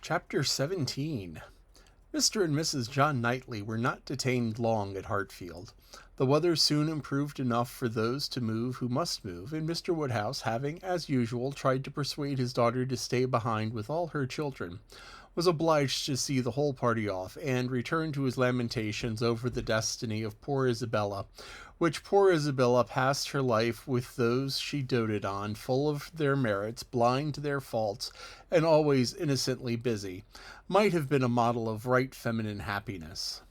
Chapter 17. Mr. and Mrs. John Knightley were not detained long at Hartfield. The weather soon improved enough for those to move who must move, and Mr. Woodhouse, having, as usual, tried to persuade his daughter to stay behind with all her children, was obliged to see the whole party off, and return to his lamentations over the destiny of poor Isabella, which poor Isabella passed her life with those she doted on, full of their merits, blind to their faults, and always innocently busy, might have been a model of right feminine happiness.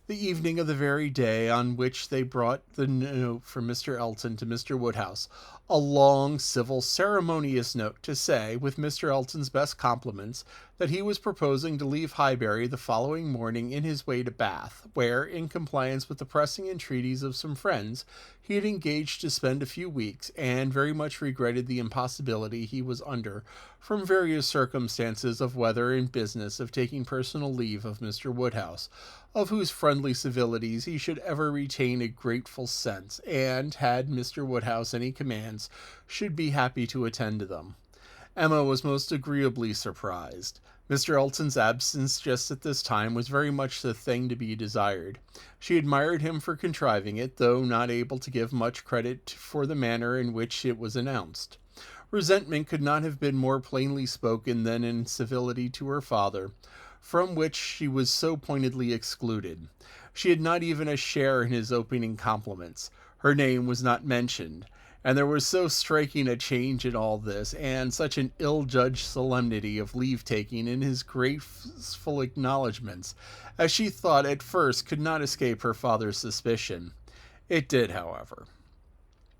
The evening of the very day on which they brought the note from Mr. Elton to Mr. Woodhouse, a long, civil, ceremonious note to say, with Mr. Elton's best compliments, that he was proposing to leave Highbury the following morning in his way to Bath, where, in compliance with the pressing entreaties of some friends, he had engaged to spend a few weeks, and very much regretted the impossibility he was under, from various circumstances of weather and business, of taking personal leave of Mr. Woodhouse, of whose friendly civilities he should ever retain a grateful sense, and, had Mr. Woodhouse any commands, should be happy to attend to them. Emma was most agreeably surprised. Mr. Elton's absence just at this time was very much the thing to be desired. She admired him for contriving it, though not able to give much credit for the manner in which it was announced. Resentment could not have been more plainly spoken than in civility to her father, from which she was so pointedly excluded. She had not even a share in his opening compliments. Her name was not mentioned, and there was so striking a change in all this, and such an ill-judged solemnity of leave-taking in his graceful acknowledgments, as she thought at first could not escape her father's suspicion. It did, however.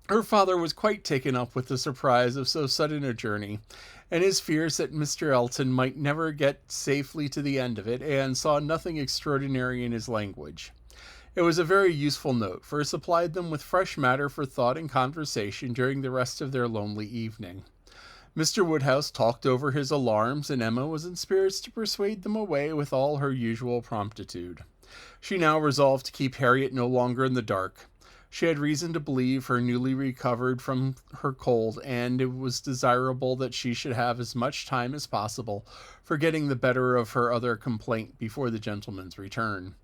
Her father was quite taken up with the surprise of so sudden a journey, and his fears that Mr. Elton might never get safely to the end of it, and saw nothing extraordinary in his language. It was a very useful note, for it supplied them with fresh matter for thought and conversation during the rest of their lonely evening. Mr. Woodhouse talked over his alarms, and Emma was in spirits to persuade them away with all her usual promptitude. She now resolved to keep Harriet no longer in the dark. She had reason to believe her newly recovered from her cold, and it was desirable that she should have as much time as possible for getting the better of her other complaint before the gentleman's return.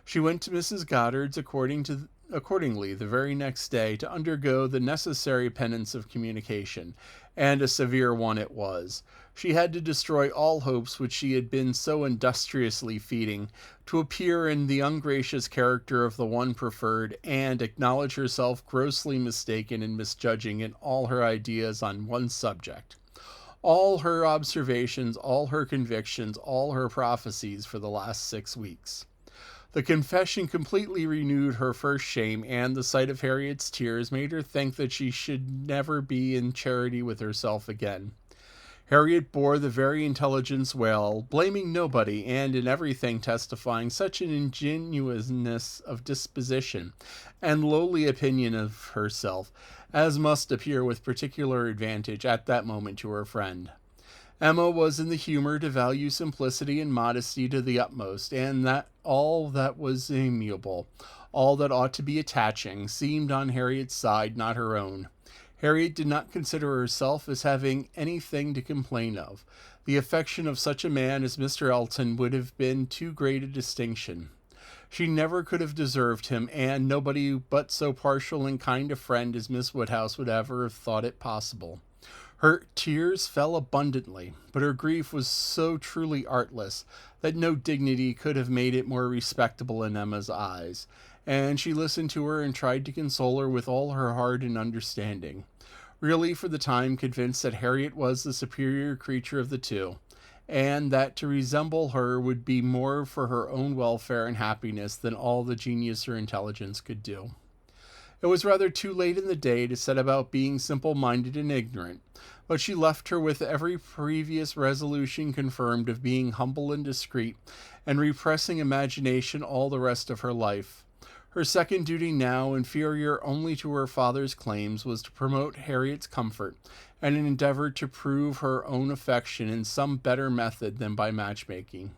She went to Mrs. Goddard's accordingly the very next day to undergo the necessary penance of communication, and a severe one it was. She had to destroy all hopes which she had been so industriously feeding, to appear in the ungracious character of the one preferred, and acknowledge herself grossly mistaken and misjudging in all her ideas on one subject. All her observations, all her convictions, all her prophecies for the last 6 weeks. The confession completely renewed her first shame, and the sight of Harriet's tears made her think that she should never be in charity with herself again. Harriet bore the very intelligence well, blaming nobody, and in everything testifying such an ingenuousness of disposition and lowly opinion of herself as must appear with particular advantage at that moment to her friend. Emma was in the humour to value simplicity and modesty to the utmost, and that all that was amiable, all that ought to be attaching, seemed on Harriet's side, not her own. Harriet did not consider herself as having anything to complain of. The affection of such a man as Mr. Elton would have been too great a distinction. She never could have deserved him, and nobody but so partial and kind a friend as Miss Woodhouse would ever have thought it possible. Her tears fell abundantly, but her grief was so truly artless that no dignity could have made it more respectable in Emma's eyes, and she listened to her and tried to console her with all her heart and understanding, really for the time convinced that Harriet was the superior creature of the two, and that to resemble her would be more for her own welfare and happiness than all the genius or intelligence could do. It was rather too late in the day to set about being simple-minded and ignorant, but she left her with every previous resolution confirmed of being humble and discreet, and repressing imagination all the rest of her life. Her second duty now, inferior only to her father's claims, was to promote Harriet's comfort, and endeavour to prove her own affection in some better method than by matchmaking.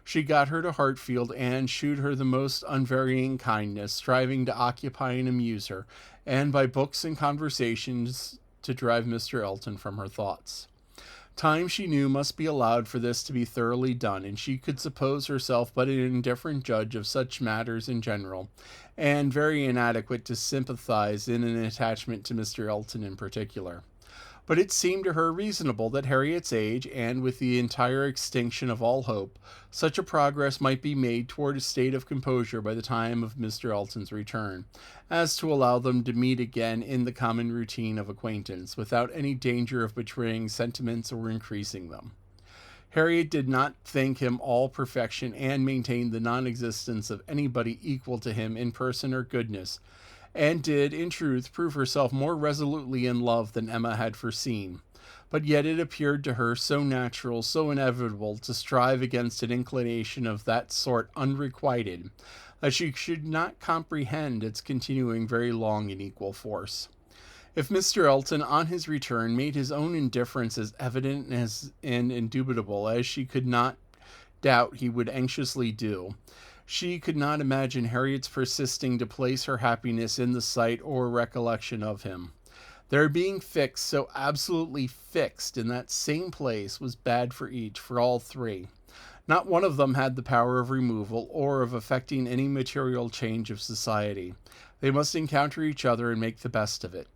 She got her to Hartfield, and shewed her the most unvarying kindness, striving to occupy and amuse her, and by books and conversations to drive Mr. Elton from her thoughts. Time, she knew, must be allowed for this to be thoroughly done, and she could suppose herself but an indifferent judge of such matters in general, and very inadequate to sympathize in an attachment to Mr. Elton in particular. But it seemed to her reasonable that Harriet's age, and with the entire extinction of all hope, such a progress might be made toward a state of composure by the time of Mr. Elton's return, as to allow them to meet again in the common routine of acquaintance, without any danger of betraying sentiments or increasing them. Harriet did not think him all perfection, and maintained the non-existence of anybody equal to him in person or goodness, and did, in truth, prove herself more resolutely in love than Emma had foreseen. But yet it appeared to her so natural, so inevitable, to strive against an inclination of that sort unrequited, that she should not comprehend its continuing very long in equal force. If Mr. Elton, on his return, made his own indifference as evident and indubitable as she could not doubt he would anxiously do, she could not imagine Harriet's persisting to place her happiness in the sight or recollection of him. Their being fixed, so absolutely fixed, in that same place was bad for each, for all three. Not one of them had the power of removal, or of effecting any material change of society. They must encounter each other and make the best of it.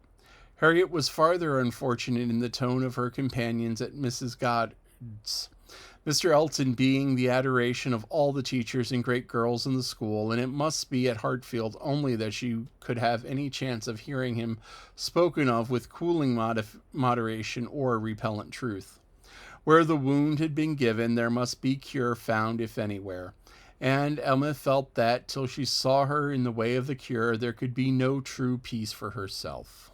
Harriet was farther unfortunate in the tone of her companions at Mrs. Goddard's. Mr. Elton being the adoration of all the teachers and great girls in the school, and it must be at Hartfield only that she could have any chance of hearing him spoken of with cooling moderation or repellent truth. Where the wound had been given, there must be cure found if anywhere, and Emma felt that, till she saw her in the way of the cure, there could be no true peace for herself.